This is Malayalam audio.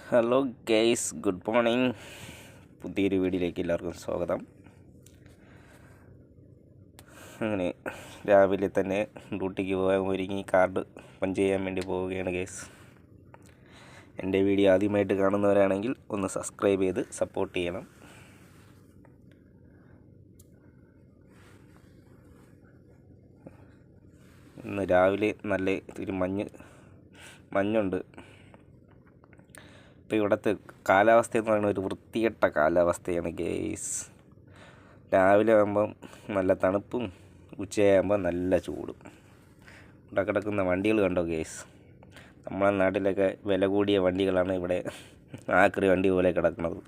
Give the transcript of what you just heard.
Hello guys, good morning. പുതിയൊരു വീഡിയോയിലേക്ക് എല്ലാവർക്കും സ്വാഗതം. അങ്ങനെ രാവിലെ തന്നെ ഡ്യൂട്ടിക്ക് പോകാൻ ഒരുങ്ങി കാർഡ് പഞ്ച് ചെയ്യാൻ വേണ്ടി പോവുകയാണ് ഗൈസ്. എൻ്റെ വീഡിയോ ആദ്യമായിട്ട് കാണുന്നവരാണെങ്കിൽ ഒന്ന് സബ്സ്ക്രൈബ് ചെയ്ത് സപ്പോർട്ട് ചെയ്യണം. ഇന്ന് രാവിലെ നല്ല ഒരു മഞ്ഞുണ്ട്. ഇപ്പോൾ ഇവിടുത്തെ കാലാവസ്ഥ എന്ന് പറയുന്നത് ഒരു വൃത്തികെട്ട കാലാവസ്ഥയാണ് ഗൈസ്. രാവിലെ ആകുമ്പം നല്ല തണുപ്പും ഉച്ചയാകുമ്പോൾ നല്ല ചൂടും. ഇവിടെ കിടക്കുന്ന വണ്ടികൾ കണ്ടോ ഗൈസ്, നമ്മളെ നാട്ടിലൊക്കെ വില കൂടിയ വണ്ടികളാണ് ഇവിടെ ആക്രി വണ്ടി പോലെ കിടക്കുന്നത്.